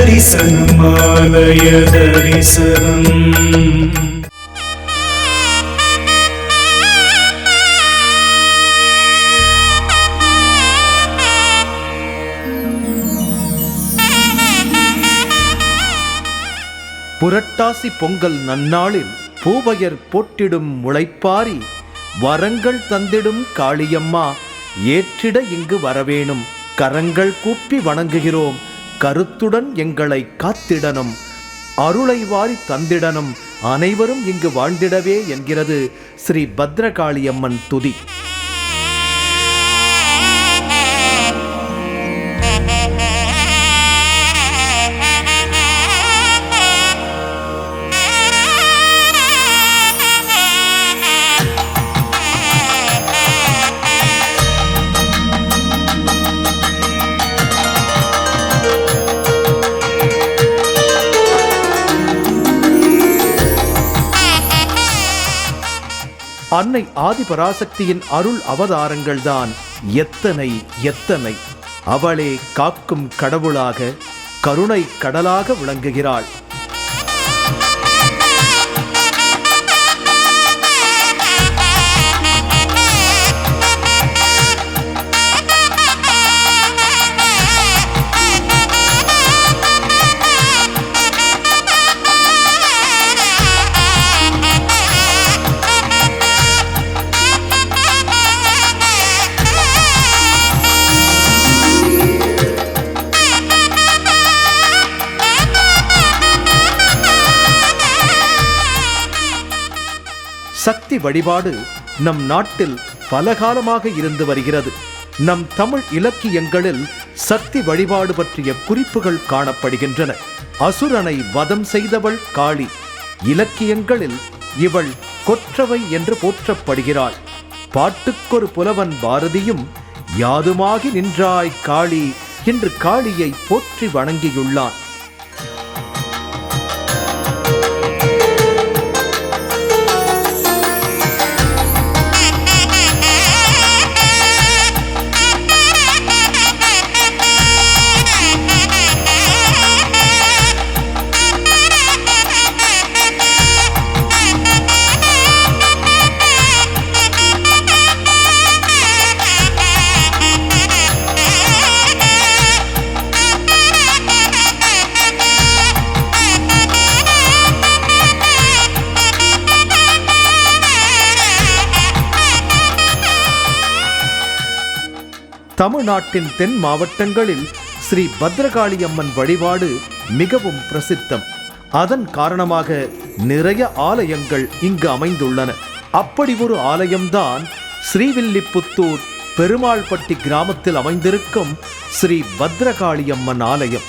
தரிசனம் ஆலய தரிசனம். புரட்டாசி பொங்கல் நன்னாளில் பூவையர் போட்டிடும் முளைப்பாரி வரங்கள் தந்திடும் காளியம்மா ஏற்றிட இங்கு வரவேணும். கரங்கள் கூப்பி வணங்குகிறோம், கருத்துடன் எங்களை காத்திடனும், அருளை வாரி தந்திடனும், அனைவரும் இங்கு வாழ்ந்திடவே என்கிறது ஸ்ரீ பத்ரகாளியம்மன் துதி. அன்னை ஆதிபராசக்தியின் அருள் அவதாரங்கள்தான் எத்தனை எத்தனை. அவளே காக்கும் கடவுளாக, கருணை கடலாக விளங்குகிறாள். சக்தி வழிபாடு நம் நாட்டில் பலகாலமாக இருந்து வருகிறது. நம் தமிழ் இலக்கியங்களில் சக்தி வழிபாடு பற்றிய குறிப்புகள் காணப்படுகின்றன. அசுரனை வதம் செய்தவள் காளி. இலக்கியங்களில் இவள் கொற்றவை என்று போற்றப்படுகிறாள். பாட்டுக்கொரு புலவன் பாரதியும் யாதுமாகி நின்றாய் காளி என்று காளியை போற்றி வணங்கியுள்ளான். தமிழ்நாட்டின் தென் மாவட்டங்களில் ஸ்ரீ பத்ரகாளியம்மன் வழிபாடு மிகவும் பிரசித்தம். அதன் காரணமாக நிறைய ஆலயங்கள் இங்கு அமைந்துள்ளன. அப்படி ஒரு ஆலயம்தான் ஸ்ரீவில்லிபுத்தூர் பெருமாள்பட்டி கிராமத்தில் அமைந்திருக்கும் ஸ்ரீ பத்ரகாளியம்மன் ஆலயம்.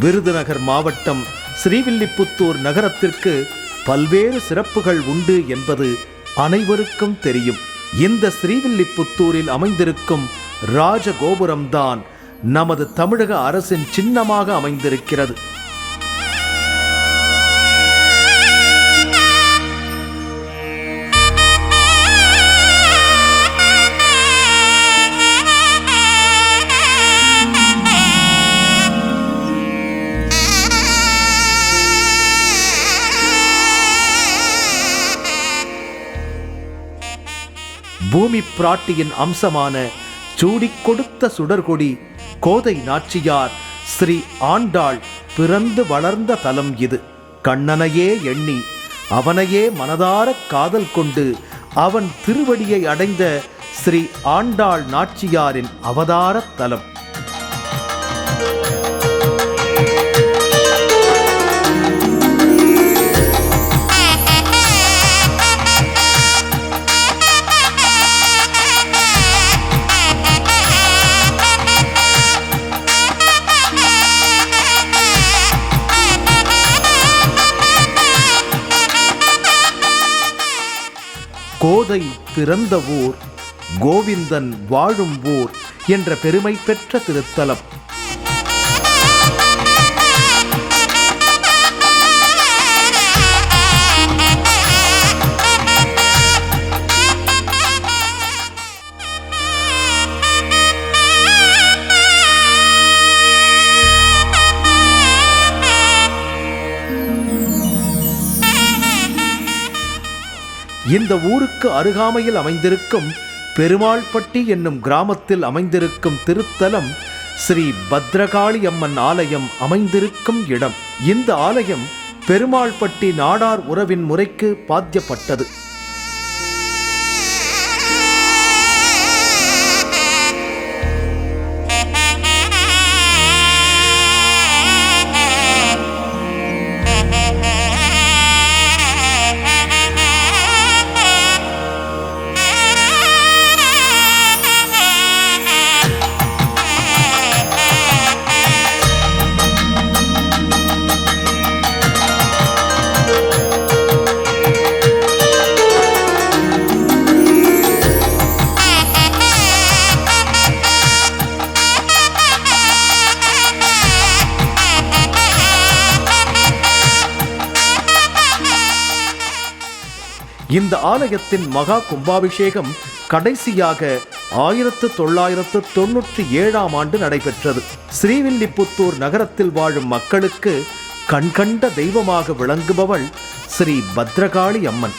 விருதுநகர் மாவட்டம் ஸ்ரீவில்லிபுத்தூர் நகரத்திற்கு பல்வேறு சிறப்புகள் உண்டு என்பது அனைவருக்கும் தெரியும். இந்த ஸ்ரீவில்லிபுத்தூரில் அமைந்திருக்கும் ராஜகோபுரம்தான் நமது தமிழக அரசின் சின்னமாக அமைந்திருக்கிறது. பூமி பிராட்டியின் அம்சமான சூடிக் கொடுத்த சுடர்கொடி கோதை நாச்சியார் ஸ்ரீ ஆண்டாள் பிறந்து வளர்ந்த தலம் இது. கண்ணனையே எண்ணி அவனையே மனதார காதல் கொண்டு அவன் திருவடியை அடைந்த ஸ்ரீ ஆண்டாள் நாச்சியாரின் அவதார தலம். கோதை பிறந்த ஊர், கோவிந்தன் வாழும் ஊர் என்ற பெருமை பெற்ற திருத்தலம். இந்த ஊருக்கு அருகாமையில் அமைந்திருக்கும் பெருமாள்பட்டி என்னும் கிராமத்தில் அமைந்திருக்கும் திருத்தலம் ஸ்ரீ பத்ரகாளி அம்மன் ஆலயம் அமைந்திருக்கும் இடம். இந்த ஆலயம் பெருமாள்பட்டி நாடார் உறவின் முறைக்கு பாத்தியப்பட்டது. இந்த ஆலயத்தின் மகா கும்பாபிஷேகம் கடைசியாக 1997ஆம் ஆண்டு நடைபெற்றது. ஸ்ரீவில்லிபுத்தூர் நகரத்தில் வாழும் மக்களுக்கு கண்கண்ட தெய்வமாக விளங்குபவள் ஸ்ரீ பத்ரகாளி அம்மன்.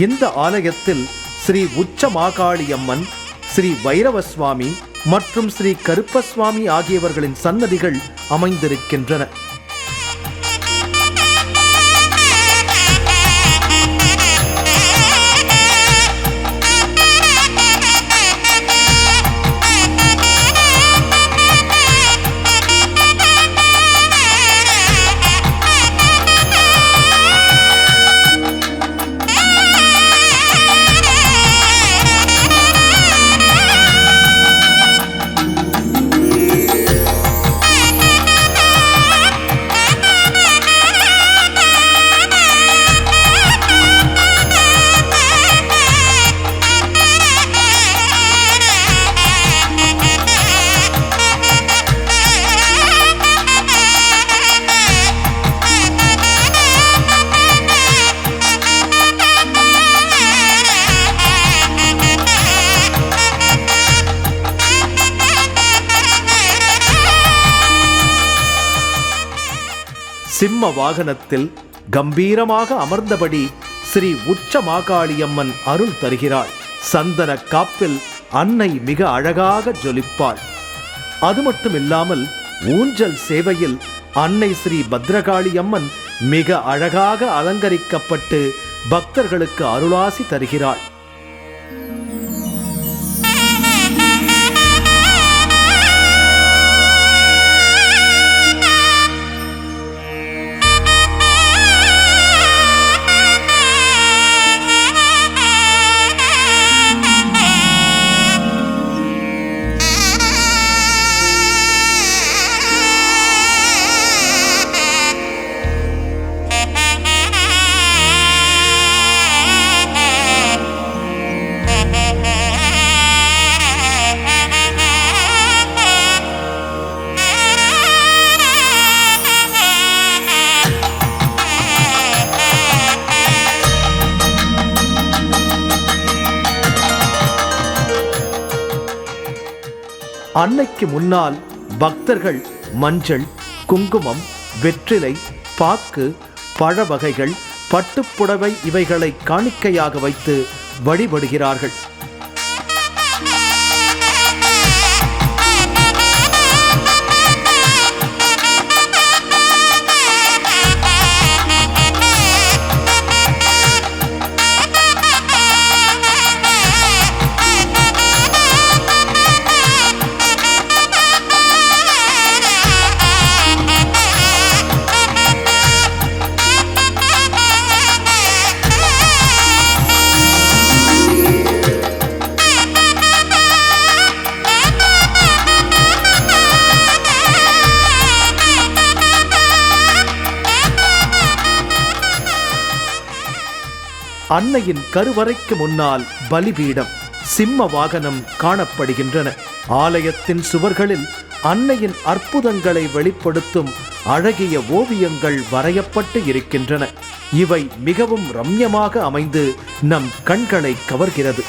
இந்த ஆலயத்தில் ஸ்ரீ உச்சமாகாளி அம்மன், ஸ்ரீ வைரவசுவாமி மற்றும் ஸ்ரீ கருப்பசுவாமி ஆகியவர்களின் சன்னதிகள் அமைந்திருக்கின்றன. சிம்ம வாகனத்தில் கம்பீரமாக அமர்ந்தபடி ஸ்ரீ உச்சமாகாளியம்மன் அருள் தருகிறாள். சந்தன காப்பில் அன்னை மிக அழகாக ஜொலிப்பாள். அது மட்டுமில்லாமல் ஊஞ்சல் சேவையில் அன்னை ஸ்ரீ பத்ரகாளியம்மன் மிக அழகாக அலங்கரிக்கப்பட்டு பக்தர்களுக்கு அருளாசி தருகிறாள். அன்னைக்கு முன்னால் பக்தர்கள் மஞ்சள், குங்குமம், வெற்றிலை, பாக்கு, பழ வகைகள், பட்டுப்புடவை இவைகளை காணிக்கையாக வைத்து வழிபடுகிறார்கள். அன்னையின் கருவறைக்கு முன்னால் பலிபீடம், சிம்ம வாகனம் காணப்படுகின்றன. ஆலயத்தின் சுவர்களில் அன்னையின் அற்புதங்களை வெளிப்படுத்தும் அழகிய ஓவியங்கள் வரையப்பட்டு இருக்கின்றன. இவை மிகவும் ரம்யமாக அமைந்து நம் கண்களை கவர்கிறது.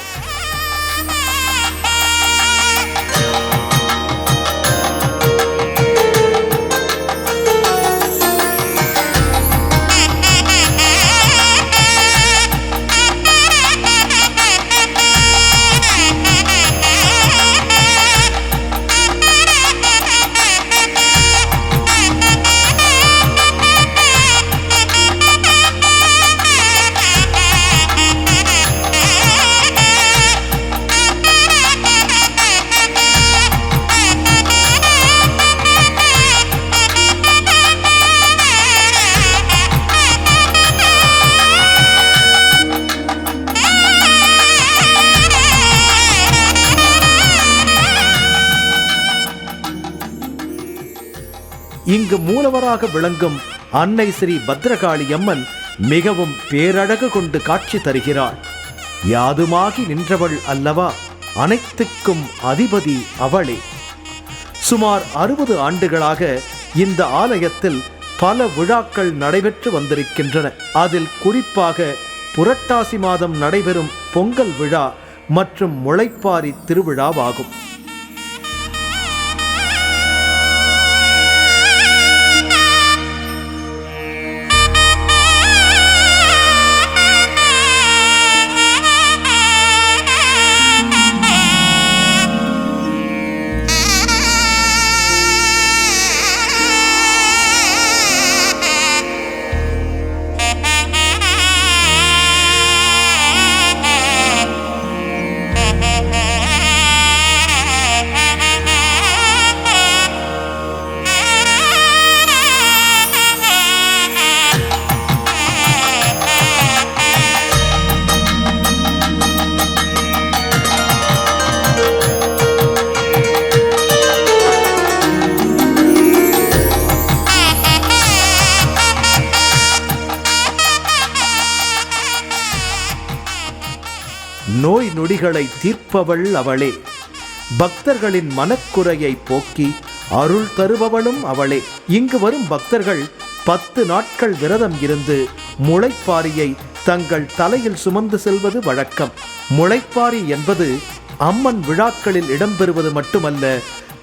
இங்கு மூலவராக விளங்கும் அன்னை ஸ்ரீ பத்ரகாளி அம்மன் மிகவும் பேரழகு கொண்டு காட்சி தருகிறாள். யாதுமாகி நின்றவள் அல்லவா, அனைத்துக்கும் அதிபதி அவளே. சுமார் 60 ஆண்டுகளாக இந்த ஆலயத்தில் பல விழாக்கள் நடைபெற்று வந்திருக்கின்றன. அதில் குறிப்பாக புரட்டாசி மாதம் நடைபெறும் பொங்கல் விழா மற்றும் முளைப்பாரி திருவிழாவாகும். நோய் நொடிகளை தீர்ப்பவள் அவளே. பக்தர்களின் மனக்குறையை போக்கி அருள் தருபவளும் அவளே. இங்கு வரும் பக்தர்கள் 10 நாட்கள் விரதம் இருந்து முளைப்பாரியை தங்கள் தலையில் சுமந்து செல்வது வழக்கம். முளைப்பாரி என்பது அம்மன் விழாக்களில் இடம்பெறுவது மட்டுமல்ல,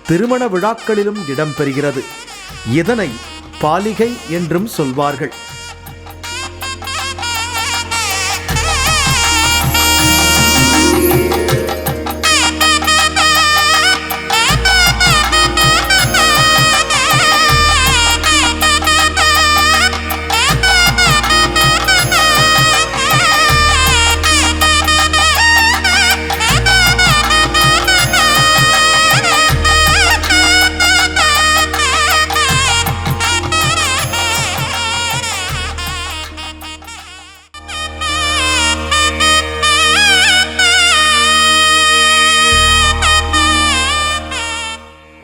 திருமண விழாக்களிலும் இடம்பெறுகிறது. இதனை பாலிகை என்றும் சொல்வார்கள்.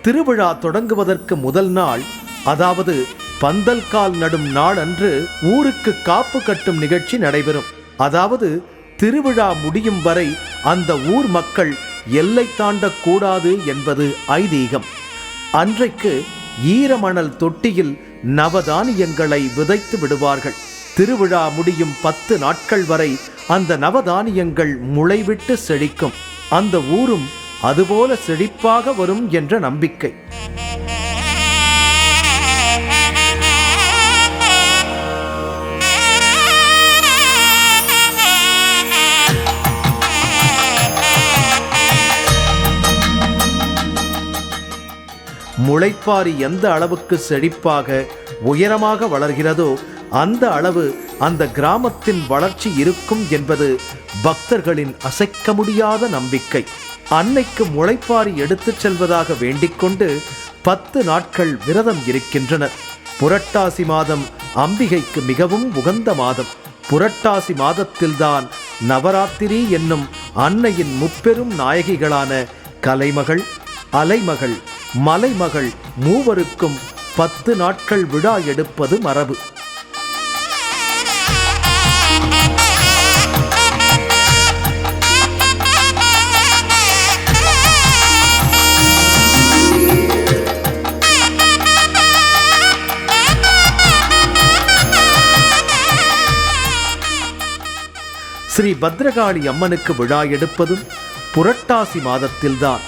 திருவிழா தொடங்குவதற்கு முதல் நாள், அதாவது பந்தல் கால் நடும் நாள் அன்று ஊருக்கு காப்பு கட்டும் நிகழ்ச்சி நடைபெறும். அதாவது திருவிழா முடியும் வரை அந்த ஊர் மக்கள் எல்லை தாண்டக்கூடாது என்பது ஐதீகம். அன்றைக்கு ஈரமணல் தொட்டியில் நவதானியங்களை விதைத்து விடுவார்கள். திருவிழா முடியும் 10 நாட்கள் வரை அந்த நவதானியங்கள் முளைவிட்டு செழிக்கும். அந்த ஊரும் அதுபோல செழிப்பாக வரும் என்ற நம்பிக்கை. முளைப்பாரி எந்த அளவுக்கு செழிப்பாக உயரமாக வளர்கிறதோ அந்த அளவு அந்த கிராமத்தின் வளர்ச்சி இருக்கும் என்பது பக்தர்களின் அசைக்க முடியாத நம்பிக்கை. அன்னைக்கு முளைப்பாரி எடுத்துச் செல்வதாக வேண்டிக்கொண்டு 10 நாட்கள் விரதம் இருக்கின்றனர். புரட்டாசி மாதம் அம்பிகைக்கு மிகவும் உகந்த மாதம். புரட்டாசி மாதத்தில்தான் நவராத்திரி என்னும் அன்னையின் முப்பெரும் நாயகிகளான கலைமகள், அலைமகள், மலைமகள் மூவருக்கும் 10 நாட்கள் விழா எடுப்பது மரபு. ஸ்ரீ பத்ரகாளி அம்மனுக்கு விழா எடுப்பதும் புரட்டாசி மாதத்தில்தான்.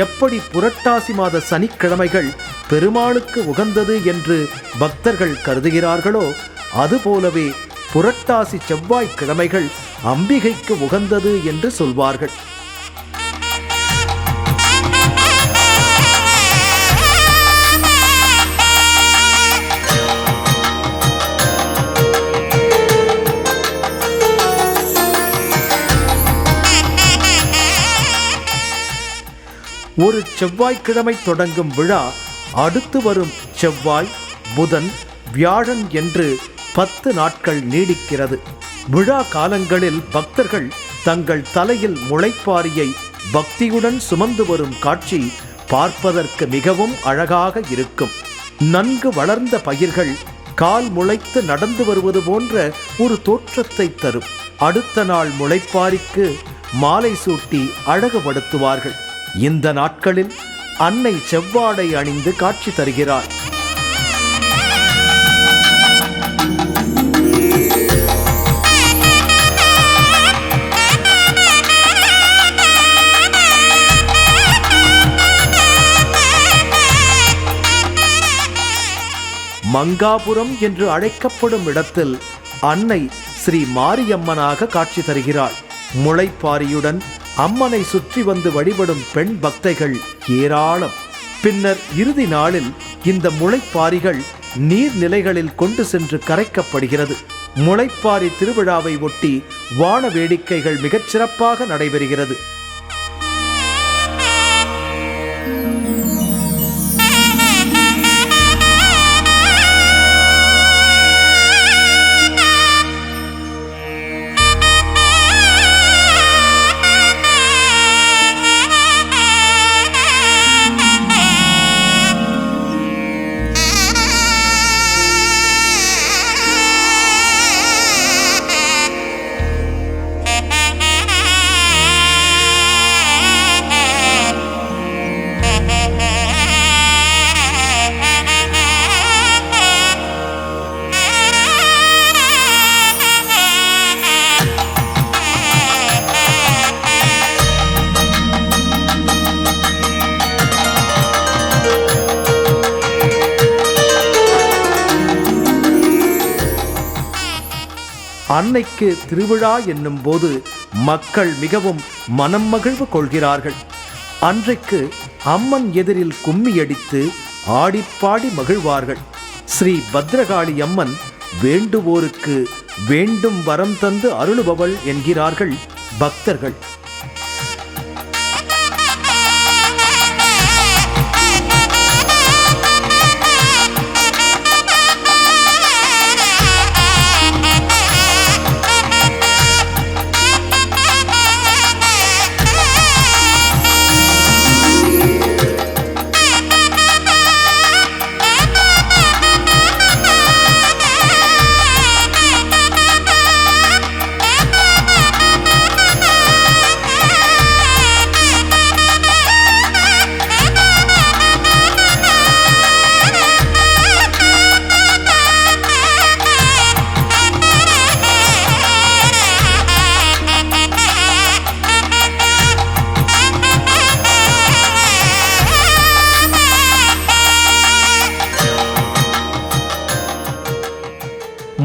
எப்படி புரட்டாசி மாத சனிக்கிழமைகள் பெருமாளுக்கு உகந்தது என்று பக்தர்கள் கருதுகிறார்களோ அதுபோலவே புரட்டாசி செவ்வாய்க்கிழமைகள் அம்பிகைக்கு உகந்தது என்று சொல்வார்கள். ஒரு செவ்வாய்க்கிழமை தொடங்கும் விழா அடுத்து வரும் செவ்வாய், புதன், வியாழன் என்று 10 நாட்கள் நீடிக்கிறது. விழா காலங்களில் பக்தர்கள் தங்கள் தலையில் முளைப்பாரியை பக்தியுடன் சுமந்து வரும் காட்சி பார்ப்பதற்கு மிகவும் அழகாக இருக்கும். நன்கு வளர்ந்த பயிர்கள் கால் முளைத்து நடந்து வருவது போன்ற ஒரு தோற்றத்தை தரும். அடுத்த நாள் முளைப்பாரிக்கு மாலை சூட்டி அழகுபடுத்துவார்கள். இந்த நாட்களில் அன்னை செவ்வாடை அணிந்து காட்சி தருகிறாள். மங்காபுரம் என்று அழைக்கப்படும் இடத்தில் அன்னை ஸ்ரீ மாரியம்மனாக காட்சி தருகிறாள். முளைப்பாரியுடன் அம்மனை சுற்றி வந்து வழிபடும் பெண் பக்தைகள் ஏராளம். பின்னர் இறுதி நாளில் இந்த முளைப்பாரிகள் நீர்நிலைகளில் கொண்டு சென்று கரைக்கப்படுகிறது. முளைப்பாரி திருவிழாவை ஒட்டி வான வேடிக்கைகள் மிகச் சிறப்பாக நடைபெறுகிறது. அன்னைக்கு திருவிழா என்னும் போது மக்கள் மிகவும் மனம் மகிழ்வு கொள்கிறார்கள். அன்றைக்கு அம்மன் எதிரில் கும்மியடித்து ஆடிப்பாடி மகிழ்வார்கள். ஸ்ரீ பத்ரகாளி அம்மன் வேண்டுவோருக்கு வேண்டும் வரம் தந்து அருளுபவள் என்கிறார்கள் பக்தர்கள்.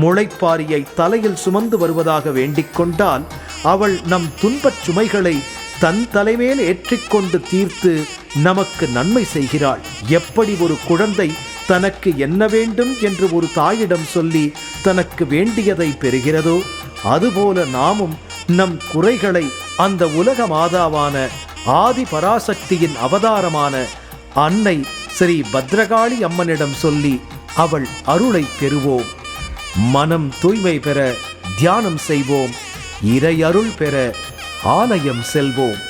முளைப்பாரியை தலையில் சுமந்து வருவதாக வேண்டிக் கொண்டால் அவள் நம் துன்பச் சுமைகளை தன் தலைமேல் ஏற்றிக்கொண்டு தீர்த்து நமக்கு நன்மை செய்கிறாள். எப்படி ஒரு குழந்தை தனக்கு என்ன வேண்டும் என்று ஒரு தாயிடம் சொல்லி தனக்கு வேண்டியதை பெறுகிறதோ, அதுபோல நாமும் நம் குறைகளை அந்த உலக மாதாவான ஆதி பராசக்தியின் அவதாரமான அன்னை ஸ்ரீ பத்ரகாளி அம்மனிடம் சொல்லி அவள் அருளை பெறுவோம். மனம் தூய்மை பெற தியானம் செய்வோம். இறை அருள் பெற ஆலயம் செல்வோம்.